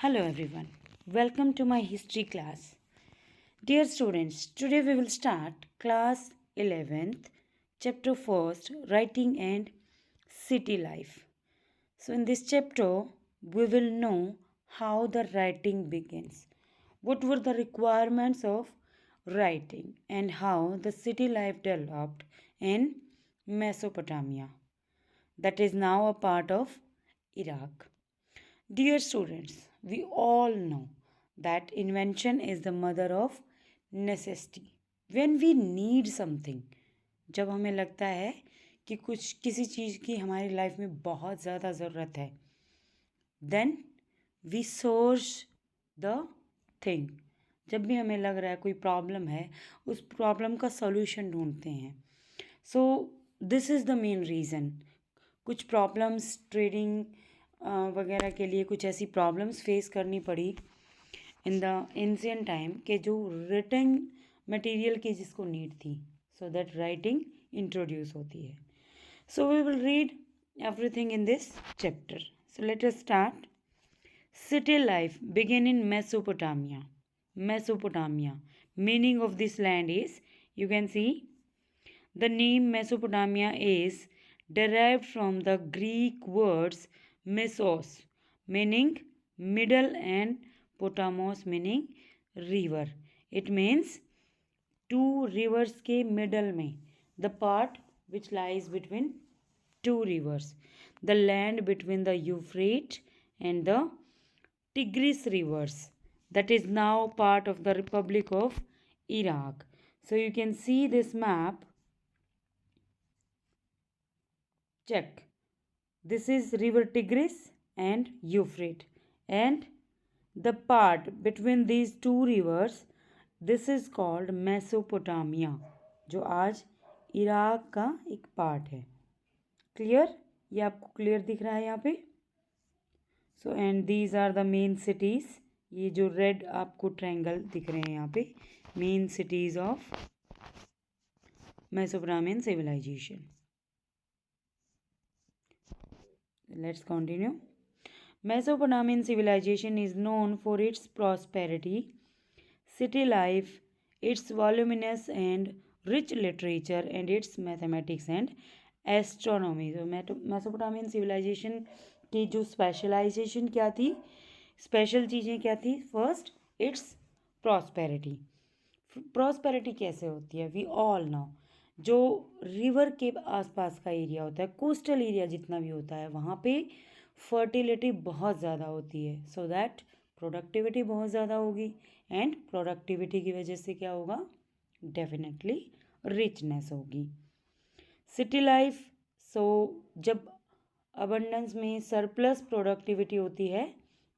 Hello everyone, welcome to my history class. Dear students, today we will start class 11th, chapter 1st, writing and city life. So in this chapter, we will know how the writing begins, what were the requirements of writing, and how the city life developed in Mesopotamia, that is now a part of Iraq. Dear students, we all know that invention is the mother of necessity. When we need something, जब हमें लगता है कि कुछ किसी चीज़ की हमारी life में बहुत ज़्यादा ज़रूरत है, then we source the thing. जब भी हमें लग रहा है कोई प्रॉब्लम है, उस प्रॉब्लम का सॉल्यूशन ढूंढते हैं. So this is the main reason. कुछ प्रॉब्लम्स ट्रेडिंग वगैरह के लिए कुछ ऐसी प्रॉब्लम्स फेस करनी पड़ी इन द एंशियंट टाइम के जो रिटन मटेरियल की जिसको नीड थी, सो दैट राइटिंग इंट्रोड्यूस होती है. So we will read everything in this chapter. So let us start. City life began in Mesopotamia. Mesopotamia. Meaning of this land is, you can see, the name Mesopotamia is derived from the Greek words mesos, meaning middle, and potamos, meaning river. It means two rivers के middle में, the part which lies between two rivers, the land between the Euphrates and the Tigris rivers, that is now part of the Republic of Iraq. So you can see this map. Check. This is river Tigris and Euphrates, and the part between these two rivers, this is called Mesopotamia, जो आज Iraq का एक part है. Clear? ये आपको clear दिख रहा है यहाँ पे. So and these are the main cities. ये जो रेड आपको ट्रायंगल दिख रहे हैं यहाँ पे, main cities of Mesopotamian civilization. Let's continue. Mesopotamian civilization is known for its prosperity, city life, its voluminous and rich literature, and its mathematics and astronomy. So Mesopotamian civilization की जो specialisation क्या थी, special चीज़ें क्या थी? First, it's prosperity. Prosperity कैसे होती है? वी ऑल नो, जो रिवर के आसपास का एरिया होता है, कोस्टल एरिया जितना भी होता है, वहाँ पे फर्टिलिटी बहुत ज़्यादा होती है, सो दैट प्रोडक्टिविटी बहुत ज़्यादा होगी, एंड प्रोडक्टिविटी की वजह से क्या होगा? डेफिनेटली रिचनेस होगी. सिटी लाइफ, सो जब अबंडेंस में सरप्लस प्रोडक्टिविटी होती है,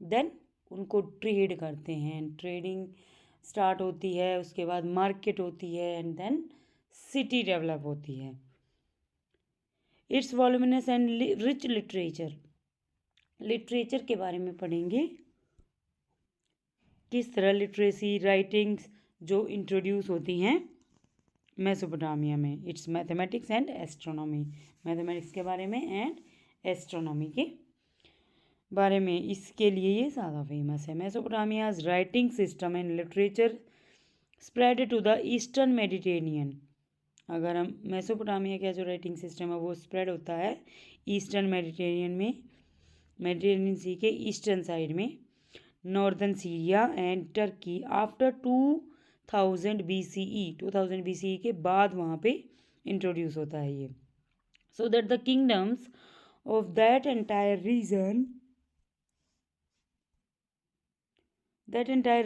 देन उनको ट्रेड करते हैं, ट्रेडिंग स्टार्ट होती है, उसके बाद मार्केट होती है, एंड देन सिटी डेवलप होती है. It's voluminous and rich literature. Literature के बारे में पढ़ेंगे, किस तरह लिटरेसी राइटिंग्स जो इंट्रोड्यूस होती हैं मेसोपोटामिया में. It's mathematics and astronomy. Mathematics के बारे में एंड एस्ट्रोनॉमी के बारे में, इसके लिए ये ज़्यादा फेमस है. Mesopotamia's writing system and literature spread to the eastern Mediterranean. अगर हम मेसोपोटामिया का जो राइटिंग सिस्टम है वो स्प्रेड होता है ईस्टर्न मेडिटेरेनियन में, मेडिटेरेनियन सी के ईस्टर्न साइड में, northern Syria and Turkey after 2000 BCE. 2000 BCE के बाद वहाँ पे इंट्रोड्यूस होता है ये. So that the kingdoms of that entire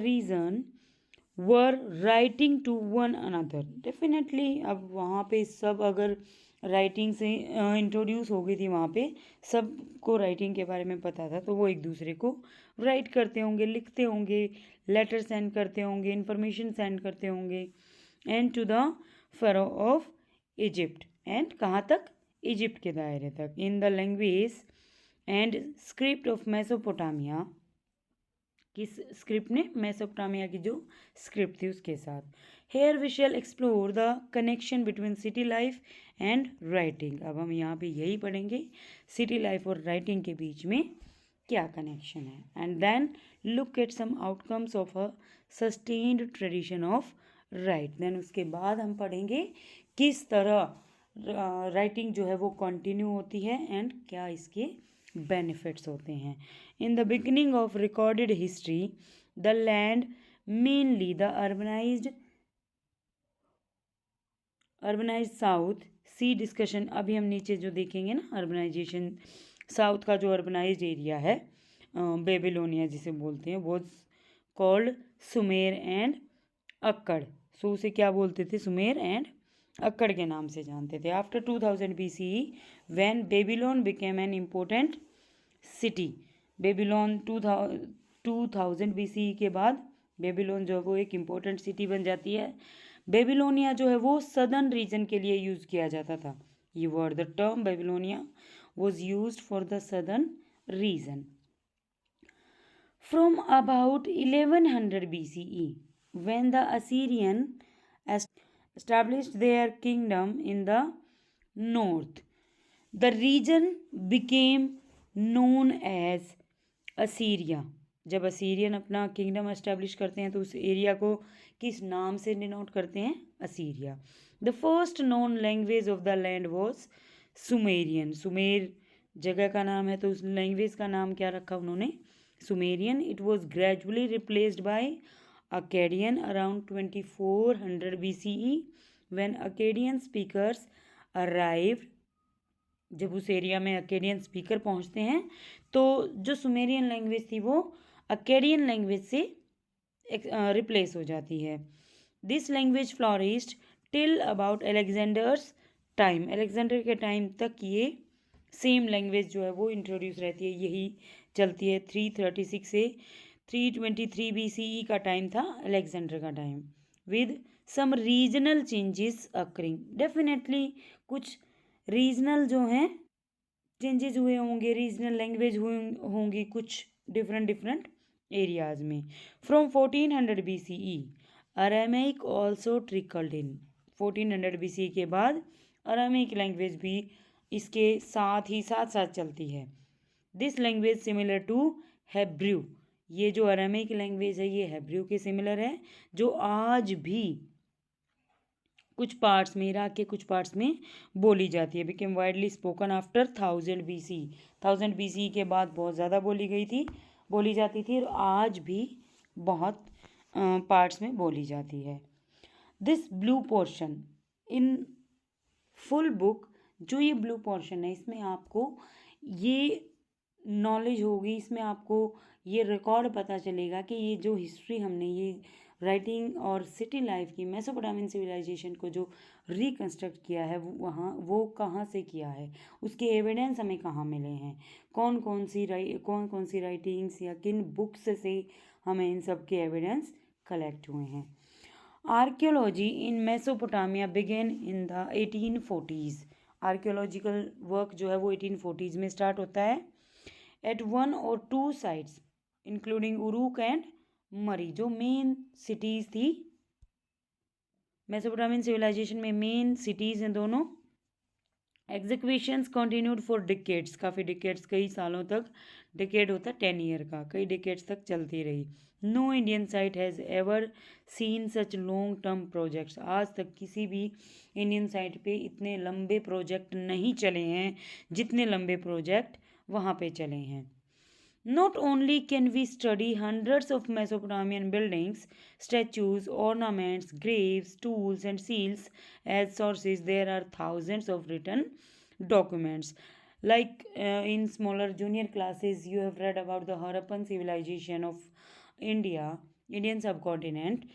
region were writing to one another. Definitely अब वहाँ पे सब अगर राइटिंग से इंट्रोड्यूस हो गई थी, वहाँ पे सबको राइटिंग के बारे में पता था, तो वो एक दूसरे को राइट करते होंगे, लिखते होंगे, लेटर सेंड करते होंगे, इंफॉर्मेशन सेंड करते होंगे, and to the pharaoh of Egypt. And कहाँ तक? इजिप्ट के दायरे तक. In the language and script of Mesopotamia. किस स्क्रिप्ट ने? मेसोपोटामिया की जो स्क्रिप्ट थी उसके साथ. Here we shall explore the connection between city life and writing. अब हम यहाँ पे यही पढ़ेंगे, सिटी लाइफ और राइटिंग के बीच में क्या कनेक्शन है। And then look at some outcomes of a sustained tradition of write. Then उसके बाद हम पढ़ेंगे किस तरह राइटिंग जो है वो कंटिन्यू होती है एंड क्या इसके बेनिफिट्स होते हैं। In the beginning of recorded history the land mainly the urbanized south see discussion. अभी हम नीचे जो देखेंगे ना अर्बनाइजेशन, साउथ का जो अर्बनाइज्ड एरिया है बेबीलोनिया जिसे बोलते हैं, वो कॉल्ड सुमेर एंड अक्कड़। सो उसे क्या बोलते थे, सुमेर एंड अक्कड़ के नाम से जानते थे। After 2000 BCE when Babylon became an important city. Babylon 2000 BCE के बाद बेबीलोन जो है वो एक इम्पोर्टेंट सिटी बन जाती है। बेबीलोनिया जो है वो सदर्न रीजन के लिए यूज़ किया जाता था। ये word, the term Babylonia was used for the southern region. From about 1100 BCE, when the Assyrian established their kingdom in the north, the region became known as Assyria. जब Assyrian अपना kingdom establish करते हैं तो उस area को किस नाम से डिनोट करते हैं, Assyria. The first known language of the land was Sumerian. Sumer जगह का नाम है तो उस लैंग्वेज का नाम क्या रखा उन्होंने, Sumerian. It was gradually replaced by Akkadian around 2400 BCE when Akkadian speakers arrived. जब उस एरिया में अकेडियन स्पीकर पहुंचते हैं तो जो सुमेरियन लैंग्वेज थी वो अकेडियन लैंग्वेज से रिप्लेस हो जाती है। This language flourished till about Alexander's time. Alexander के टाइम तक ये सेम लैंग्वेज जो है वो इंट्रोड्यूस रहती है, यही चलती है। 336 से 323 BCE का टाइम था अलेक्जेंडर का time, with some regional changes occurring. Definitely कुछ रीजनल जो हैं चेंजेस हुए होंगे, रीजनल लैंग्वेज होंगी कुछ डिफरेंट एरियाज में। From 1400 BCE Aramaic also trickled in. 1400 BCE के बाद अरामीक लैंग्वेज भी इसके साथ ही साथ चलती है। This language similar to Hebrew. ये जो अरामीक लैंग्वेज है ये हेब्रू के सिमिलर है, जो आज भी कुछ पार्ट्स में, इराक के कुछ पार्ट्स में बोली जाती है। Became widely spoken after 1000 BC। 1000 BC के बाद बहुत ज़्यादा बोली जाती थी और आज भी बहुत पार्ट्स में बोली जाती है। This blue portion in full book, जो ये ब्लू पोर्शन है इसमें आपको ये नॉलेज होगी, इसमें आपको ये रिकॉर्ड पता चलेगा कि ये जो हिस्ट्री हमने ये राइटिंग और सिटी लाइफ की मेसोपोटामियन सिविलाइजेशन को जो रिकंस्ट्रक्ट किया है वो कहाँ से किया है, उसके एविडेंस हमें कहाँ मिले हैं, कौन कौन सी राइटिंग्स या किन बुक्स से हमें इन सब के एविडेंस कलेक्ट हुए हैं। Archaeology in Mesopotamia began in the 1840s। Archaeological work जो है वो 1840s में स्टार्ट होता है। At 1 or 2 sites including Uruk and Mari, जो मेन सिटीज़ थी मेसोपोटामियन सिविलाइजेशन में, मेन सिटीज़ हैं दोनों। एग्जीक्यूशंस कंटिन्यूड फॉर डिकेड्स, काफ़ी डिकेड्स, कई सालों तक, डिकेड होता है 10 ईयर का, कई डिकेड्स तक चलती रही। No Indian site has ever seen such long term projects. आज तक किसी भी इंडियन साइट पे इतने लंबे प्रोजेक्ट नहीं चले हैं जितने लंबे प्रोजेक्ट वहाँ पे चले हैं। Not only can we study hundreds of Mesopotamian buildings, statues, ornaments, graves, tools, and seals as sources, there are thousands of written documents. Like in smaller junior classes, you have read about the Harappan civilization of Indian subcontinent.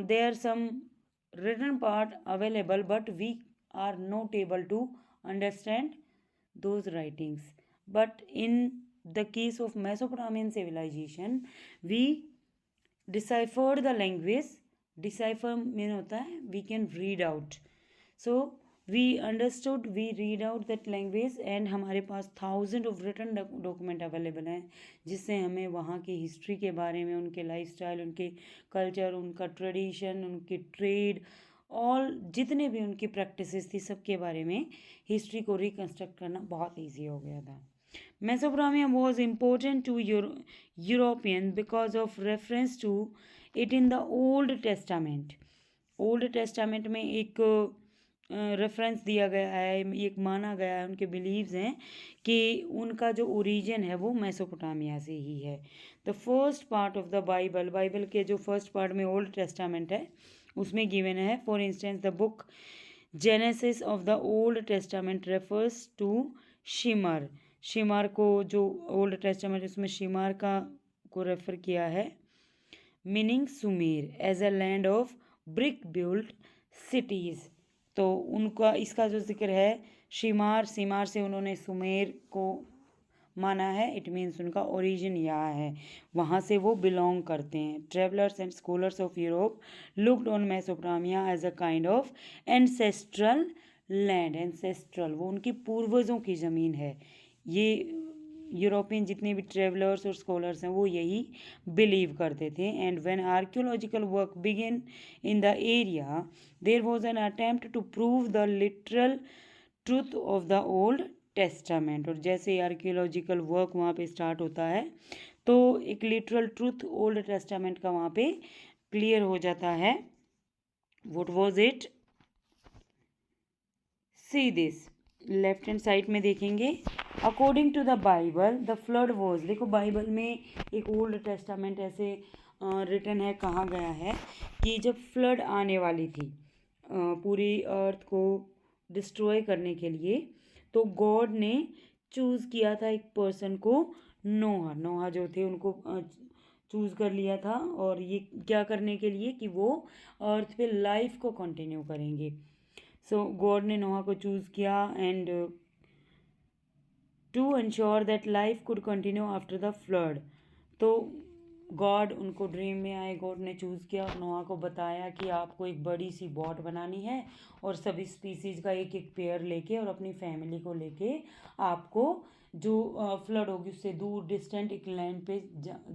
There are some written part available, but we are not able to understand those writings. But in the case of Mesopotamian civilization, we deciphered the language. Decipher mean होता है we can read out. So we understood, we read out that language and हमारे पास thousand of written document available हैं जिससे हमें वहाँ की history के बारे में, उनके लाइफस्टाइल, उनके कल्चर, उनका ट्रेडिशन, उनकी ट्रेड, ऑल जितने भी उनकी प्रैक्टिसेस थी सबके बारे में हिस्ट्री को रिकंस्ट्रक्ट करना बहुत ईजी हो गया था। Mesopotamia was important to Europeans because of reference to it in the Old Testament. Old testament में एक रेफरेंस दिया गया है, एक माना गया है, उनके बिलीव्स हैं कि उनका जो ओरिजिन है वो मेसोपोटामिया से ही है। The first part of the Bible, Bible के जो फर्स्ट पार्ट में ओल्ड टेस्टामेंट है उसमें गिवन है, for instance the book Genesis of the Old Testament refers to Shimar. Shimar को जो ओल्ड टेस्टामेंट उसमें शिमर का को रेफर किया है, meaning Sumer, as a land of brick build cities. तो उनका इसका जो जिक्र है शिमार, सिमार से उन्होंने सुमेर को माना है। इट मीन्स उनका ओरिजिन यहाँ है, वहाँ से वो बिलोंग करते हैं। Travellers and scholars of Europe looked on Mesopotamia as a kind of ancestral land. Ancestral वो उनकी पूर्वजों की ज़मीन है। ये यूरोपियन जितने भी ट्रेवलर्स और स्कॉलर्स हैं वो यही बिलीव करते थे। And when archaeological work begin in the area there was an attempt to prove the literal truth of the Old Testament. और जैसे आर्कियोलॉजिकल वर्क वहाँ पे स्टार्ट होता है तो एक लिटरल ट्रूथ ओल्ड टेस्टामेंट का वहाँ पे क्लियर हो जाता है। What was it? See this, left hand side में देखेंगे, according to the Bible the flood was. देखो बाइबल में एक ओल्ड टेस्टामेंट ऐसे रिटन है, कहा गया है कि जब फ्लड आने वाली थी पूरी अर्थ को डिस्ट्रॉय करने के लिए, तो गॉड ने चूज़ किया था एक पर्सन को, नोहा। नोहा जो थे उनको चूज़ कर लिया था, और ये क्या करने के लिए कि वो अर्थ पे लाइफ को कंटिन्यू करेंगे। सो गॉड ने नोहा को चूज़ किया and to ensure that life could continue after the flood. तो गॉड उनको ड्रीम में आए, गॉड ने चूज़ किया और नोहा को बताया कि आपको एक बड़ी सी बोट बनानी है और सभी स्पीसीज का एक एक पेयर लेके और अपनी फैमिली को लेके आपको जो फ्लड होगी उससे दूर डिस्टेंट एक लैंड पे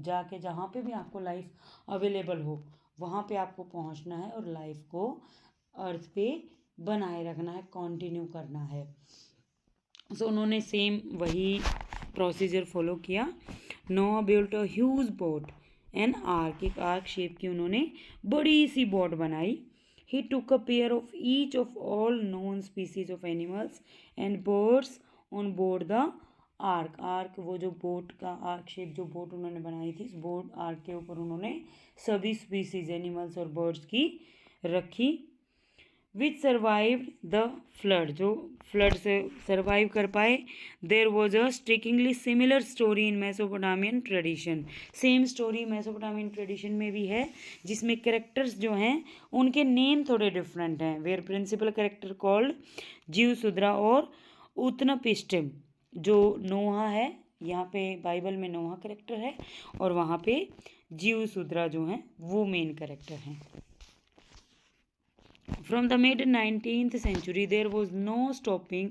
जाके जहाँ पे भी आपको लाइफ अवेलेबल हो वहाँ पे आपको पहुँचना है और लाइफ को अर्थ पे बनाए रखना है, कंटिन्यू करना है। सो उन्होंने सेम वही प्रोसीजर फॉलो किया। Noah built a huge boat an ark, एक आर्क शेप की उन्होंने बड़ी सी बोट बनाई। He took a pair of each of all known species of animals and birds on board the ark. Ark वो जो boat का आर्क शेप जो बोट उन्होंने बनाई थी, इस बोट आर्क के ऊपर उन्होंने सभी स्पीसीज एनिमल्स और बर्ड्स की रखी। विच सर्वाइव्ड द फ्लड, जो फ्लड से सर्वाइव कर पाए। There was a strikingly similar story in Mesopotamian tradition. Same story Mesopotamian tradition में भी है, जिसमें कैरेक्टर्स जो हैं उनके नेम थोड़े डिफरेंट हैं। वेयर प्रिंसिपल कैरेक्टर कॉल्ड जीवसुद्रा और उत्नपिष्टिम। जो नोहा है, यहाँ पे बाइबल में नोहा कैरेक्टर है और वहाँ पे जीवसुद्रा जो हैं वो मेन कैरेक्टर हैं। From the mid-19th century, there was no stopping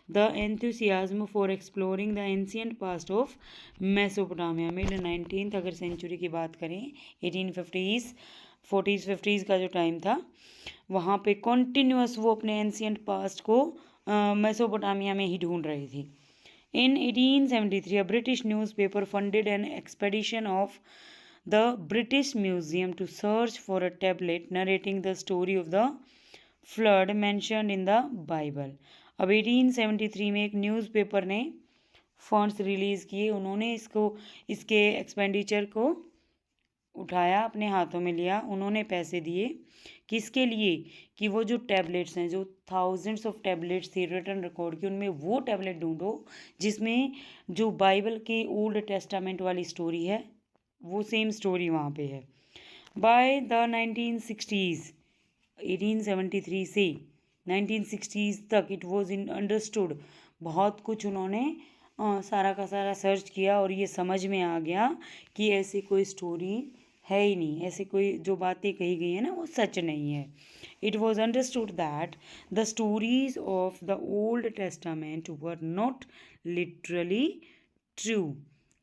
the enthusiasm for exploring the ancient past of Mesopotamia. Mid-19th अगर सेंचुरी की बात करें 1850s 40s 50s का जो टाइम था, वहाँ पे कॉन्टीन्यूस वो अपने एंशियंट पास्ट को मेसोपोटामिया में ही ढूंढ रही थी। In 1873, a British newspaper funded an expedition of the British Museum to search for a tablet narrating the story of the flood mentioned in the Bible. अब 1873 में एक न्यूज़पेपर ने फंड्स रिलीज़ किए, उन्होंने इसके एक्सपेंडिचर को उठाया, अपने हाथों में लिया, उन्होंने पैसे दिए किसके लिए कि वो जो टैबलेट्स हैं, जो थाउजेंड्स ऑफ टैबलेट्स थी रिटन रिकॉर्ड की, उनमें वो टैबलेट ढूंढो जिसमें जो बाइबल की ओल्ड टेस्टामेंट वाली स्टोरी है वो सेम स्टोरी वहाँ पे है। बाय द 1960s 1873 से 1960s तक इट वॉज इन अंडरस्टूड, बहुत कुछ उन्होंने सारा का सारा सर्च किया और ये समझ में आ गया कि ऐसी कोई स्टोरी है ही नहीं, ऐसी कोई जो बातें कही गई हैं ना वो सच नहीं है। It was understood that the stories of the Old testament were not literally true,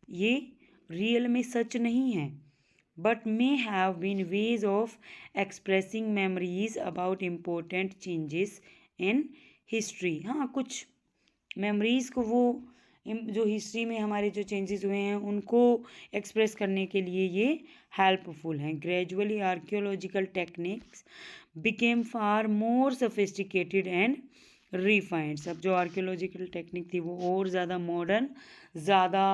ये रियल में सच नहीं है, but may have been ways of expressing memories about important changes in history। हाँ, कुछ मेमोरीज़ को वो जो हिस्ट्री में हमारे जो चेंजेस हुए हैं उनको एक्सप्रेस करने के लिए ये हेल्पफुल हैं। Gradually archaeological techniques became far more sophisticated and refined. सब जो आर्कियोलॉजिकल टेक्निक थी वो और ज़्यादा मॉडर्न, ज़्यादा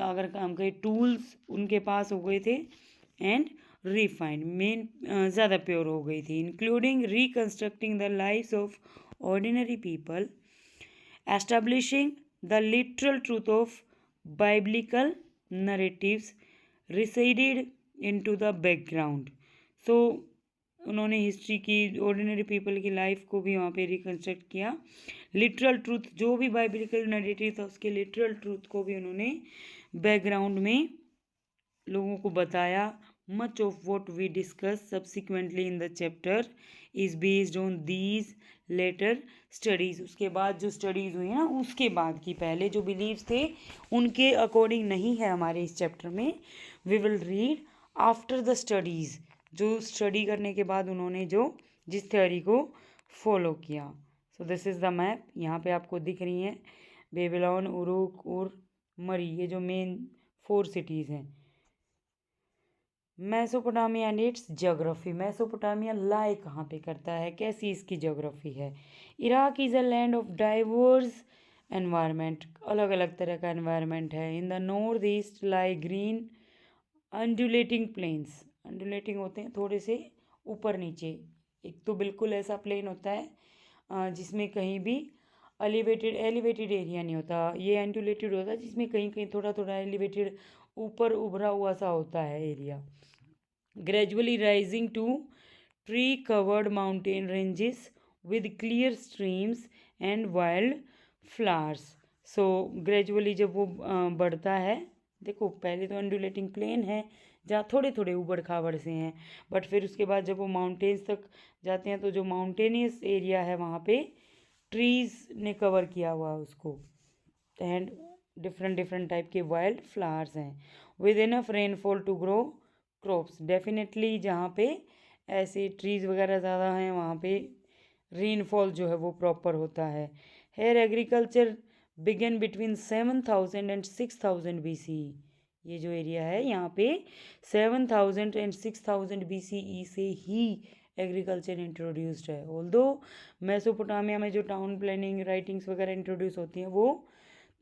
अगर हम कहें टूल्स उनके पास हो गए थे, एंड रिफाइंड मेन ज़्यादा प्योर हो गई थी, including reconstructing the lives of ordinary people, establishing the literal truth of biblical narratives receded into the background. So उन्होंने हिस्ट्री की ऑर्डिनरी पीपल की लाइफ को भी वहाँ पे रिकन्स्ट्रक्ट किया। लिटरल ट्रूथ जो भी बाइबलिकल नरेटिव था उसके लिटरल ट्रूथ को भी उन्होंने बैकग्राउंड में लोगों को बताया। Much of what we discuss subsequently in the chapter is based on these later studies. उसके बाद जो स्टडीज़ हुई ना उसके बाद की, पहले जो बिलीव्स थे उनके अकॉर्डिंग नहीं है हमारे इस चैप्टर में। We will read after the studies, जो स्टडी करने के बाद उन्होंने जो जिस थ्योरी को फॉलो किया। So this is the map, यहाँ पे आपको दिख रही हैं बेबीलोन, उरुक और मरी, ये जो मेन 4 सिटीज़ हैं। Mesopotamia and its geography. Mesopotamia lie कहाँ पे करता है, कैसी इसकी ज्योग्राफी है। Iraq is a land of diverse environment, अलग अलग तरह का एनवायरनमेंट है। In the north east lie green undulating plains, undulating होते हैं थोड़े से ऊपर नीचे, एक तो बिल्कुल ऐसा प्लेन होता है जिसमें कहीं भी एलिवेटेड एरिया नहीं होता, ये एंडुलेटेड होता है जिसमें कहीं कहीं थोड़ा थोड़ा एलिवेटेड ऊपर उभरा हुआ सा होता है area. Gradually rising to tree covered mountain ranges with clear streams and wild flowers. So gradually जब वो बढ़ता है, देखो पहले तो अंडुलेटिंग प्लेन है जहाँ थोड़े थोड़े उबड़ खाबड़ से हैं, बट फिर उसके बाद जब वो माउंटेन्स तक जाते हैं तो जो माउंटेनियस एरिया है वहाँ पे ट्रीज़ ने कवर किया हुआ है उसको, एंड डिफरेंट डिफरेंट टाइप के वाइल्ड फ्लावर्स हैं। With enough rainfall to grow crops, definitely जहाँ पे ऐसे ट्रीज़ वगैरह ज़्यादा हैं वहाँ पे रेनफॉल जो है वो प्रॉपर होता है। Here agriculture began between 7000 and 6000 BCE। ये जो एरिया है यहाँ पे 7000 एंड 6000 BCE से ही एग्रीकल्चर इंट्रोड्यूस्ड है। ऑल्दो मेसोपोटामिया में जो टाउन प्लानिंग राइटिंग्स वगैरह इंट्रोड्यूस होती हैं वो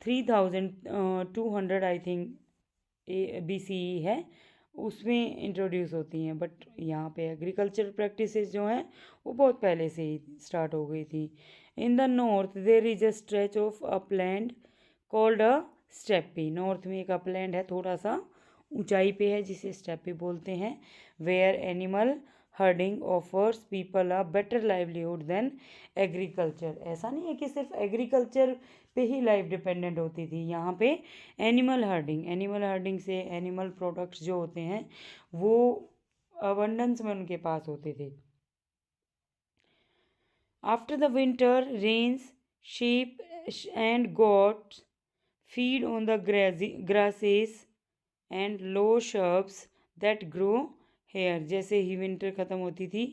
3200 आई थिंक BCE है, उसमें इंट्रोड्यूस होती हैं, बट यहाँ पे एग्रीकल्चर प्रैक्टिसेस जो हैं वो बहुत पहले से ही स्टार्ट हो गई थी। In the north there is a stretch of upland called a steppe. North में एक अपलैंड है, थोड़ा सा ऊंचाई पे है, जिसे स्टेपी बोलते हैं। Where animal herding offers people a better livelihood than agriculture. ऐसा नहीं है कि सिर्फ एग्रीकल्चर पे ही लाइफ डिपेंडेंट होती थी, यहाँ पे एनिमल हर्डिंग से एनिमल प्रोडक्ट्स जो होते हैं वो अबंडेंस में उनके पास होते थे। After the winter rains sheep and goats feed on the grasses and low shrubs that grow here। जैसे ही विंटर ख़त्म होती थी,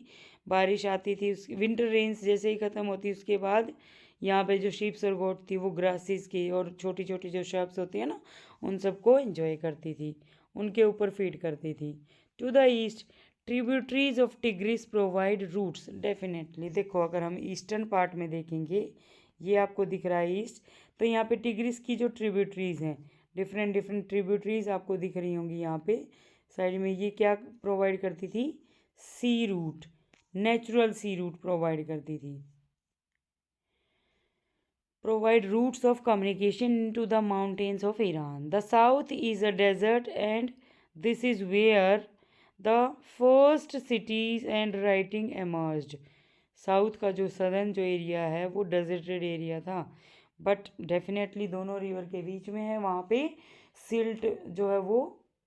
बारिश आती थी, उस विंटर रेन्स जैसे ही ख़त्म होती उसके बाद यहाँ पे जो शीप्स और गोट थी वो ग्रासेस की और छोटी छोटी जो शर्ब्स होती है ना उन सबको एंजॉय करती थी, उनके ऊपर फीड करती थी। To the east tributaries of Tigris provide routes. Definitely देखो अगर हम ईस्टर्न पार्ट में देखेंगे, ये आपको दिख रहा है ईस्ट, तो यहाँ पे टिग्रिस की जो ट्रिब्यूटरीज हैं, डिफरेंट डिफरेंट ट्रिब्यूटरीज आपको दिख रही होंगी यहाँ पे साइड में। ये क्या प्रोवाइड करती थी, सी रूट, नेचुरल सी रूट प्रोवाइड करती थी। provide routes of communication into the mountains of Iran. The south is a desert and this is where the first cities and writing emerged. South का जो southern जो area है वो deserted area था, but definitely दोनों river के बीच में है, वहाँ पे सिल्ट जो है वो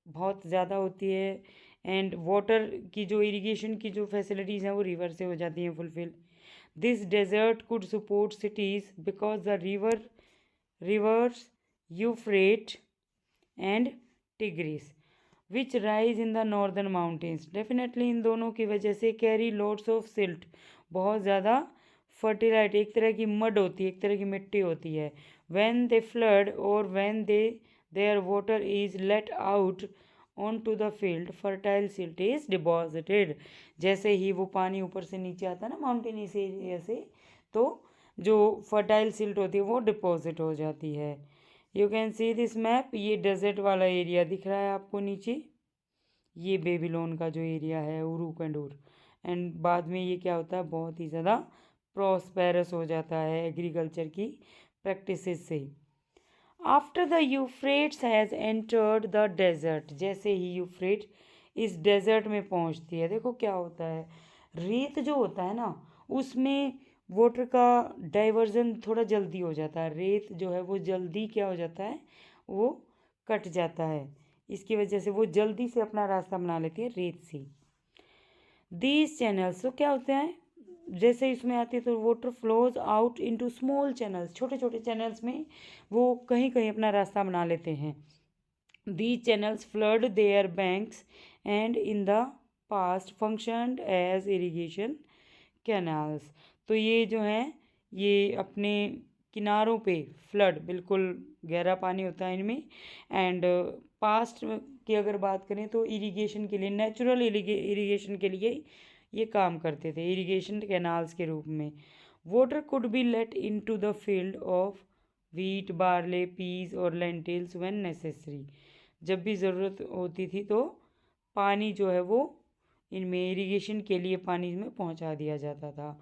बहुत ज़्यादा होती है, एंड वाटर की जो इरिगेशन की जो फैसिलिटीज़ हैं वो रिवर से हो जाती हैं fulfil. This desert could support cities because the rivers Euphrates and Tigris, which rise in the northern mountains. Definitely इन दोनों की वजह से carry loads of silt, बहुत ज़्यादा फर्टिलाइट एक तरह की मड होती है, एक तरह की मिट्टी होती है। व्हेन दे फ्लड और when they their water is let out on to the field fertile silt is deposited. जैसे ही वो पानी ऊपर से नीचे आता है ना माउंटेनियस एरिया से, तो जो फर्टाइल सिल्ट होती है वो डिपॉजिट हो जाती है। You can see this map, ये डेजर्ट वाला एरिया दिख रहा है आपको नीचे, ये बेबीलोन का जो एरिया है उरूक एंड उर। एंड बाद में ये क्या होता है, बहुत ही ज़्यादा प्रॉस्पेरस हो जाता है एग्रीकल्चर की प्रैक्टिसेस से। After the Euphrates has entered the desert, जैसे ही यूफ्रेट इस डेजर्ट में पहुंचती है, देखो क्या होता है, रेत जो होता है ना उसमें वाटर का डाइवर्जन थोड़ा जल्दी हो जाता है, रेत जो है वो जल्दी क्या हो जाता है, वो कट जाता है, इसकी वजह से वो जल्दी से अपना रास्ता बना लेती है रेत से। दीज चैनल्स, तो क्या होते हैं, जैसे इसमें आती है तो water flows out into small channels, छोटे छोटे चैनल्स में वो कहीं कहीं अपना रास्ता बना लेते हैं। These channels flood their banks and in the past functioned as irrigation canals. तो ये जो हैं ये अपने किनारों पे फ्लड, बिल्कुल गहरा पानी होता है इनमें, एंड पास्ट की अगर बात करें तो इरिगेशन के लिए, नेचुरल इरिगेशन के लिए ये काम करते थे, इरिगेशन कैनाल्स के रूप में। Water could be let in to the field of wheat, barley, peas और लेंटिल्स व्हेन नेसेसरी। जब भी ज़रूरत होती थी तो पानी जो है वो इनमें इरिगेशन के लिए पानी में पहुंचा दिया जाता था।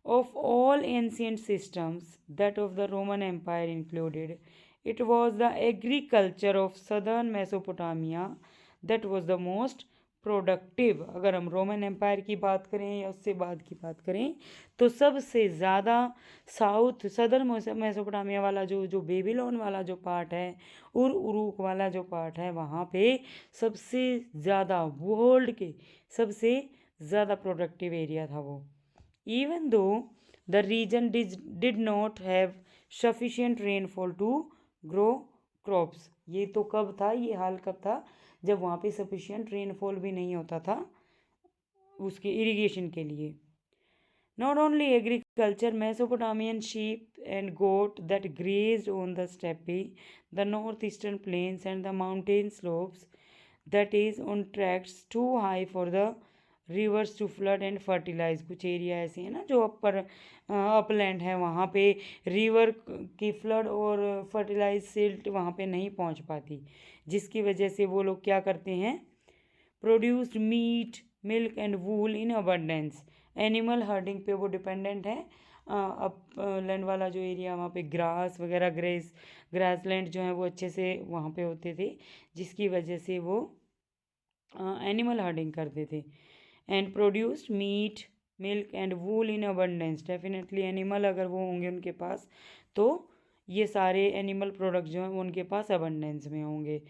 Of all ancient systems that of the Roman empire included, it was the agriculture of southern Mesopotamia that was the most productive. अगर हम रोमन एम्पायर की बात करें या उससे बाद की बात करें तो सबसे ज़्यादा साउथ सदर्न मेसोपोटामिया वाला जो जो बेबीलोन वाला जो पार्ट है, उरूक वाला जो पार्ट है, वहाँ पे सबसे ज़्यादा वर्ल्ड के सबसे ज़्यादा प्रोडक्टिव एरिया था वो। Even though the region did not have sufficient rainfall to grow crops. ये तो कब था, ये हाल कब था, जब वहाँ पे सफिशिएंट रेनफॉल भी नहीं होता था उसके इरिगेशन के लिए। Not only agriculture, Mesopotamian sheep and goat that grazed on the steppe, the northeastern plains and the mountain slopes, that is on tracts too high for the rivers to flood and fertilize। कुछ area ऐसे हैं ना जो अपर upland है, वहाँ पे river की flood और फर्टिलाइज सिल्ट वहाँ पे नहीं पहुँच पाती, जिसकी वजह से वो लोग क्या करते हैं, produced meat, milk and wool in abundance. Animal herding पे वो डिपेंडेंट है। अप लैंड वाला जो एरिया वहाँ पे ग्रास वगैरह, ग्रासलैंड जो है वो अच्छे से वहाँ पे होते थे, जिसकी वजह से वो एनिमल हर्डिंग करते थे। And produced meat, milk and wool in abundance. Definitely animal अगर वो होंगे उनके पास तो ये सारे एनिमल प्रोडक्ट जो हैं वो उनके पास अबंडेंस में होंगे।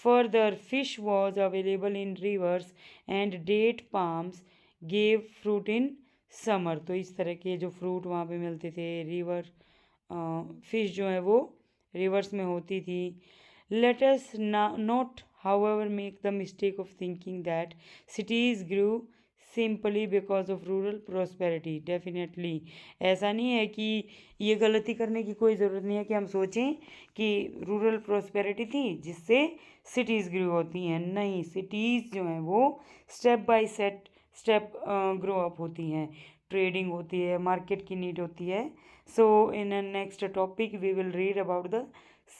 Further fish was available in rivers and date palms gave fruit in summer. तो इस तरह के जो फ्रूट वहाँ पे मिलते थे, रिवर फिश जो है वो रिवर्स में होती थी। Let us not however make the mistake of thinking that cities grew simply because of rural prosperity। Definitely ऐसा नहीं है कि ये गलती करने की कोई ज़रूरत नहीं है कि हम सोचें कि रूरल प्रॉस्पेरिटी थी जिससे सिटीज़ ग्रो होती हैं। नहीं, सिटीज़ जो हैं वो step by step grow up होती हैं, ट्रेडिंग होती है, मार्केट की नीड होती है। So in next topic we will read about the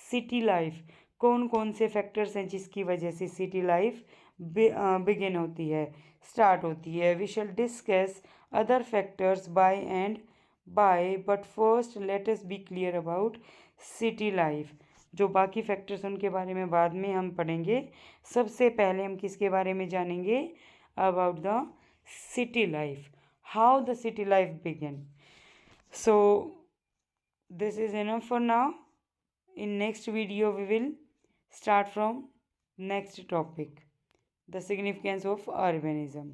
city life. कौन कौन से फैक्टर्स हैं जिसकी वजह से सिटी लाइफ बिगिन होती है, स्टार्ट होती है। We shall discuss other factors by and by, but first let us be clear about city life. जो बाकी फैक्टर्स उनके बारे में बाद में हम पढ़ेंगे, सबसे पहले हम किसके बारे में जानेंगे, about the city life, how the city life begin. So this is enough for now. In next video we will start from next topic, the significance of urbanism.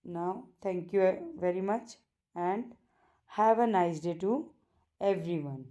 Now thank you very much and have a nice day to everyone.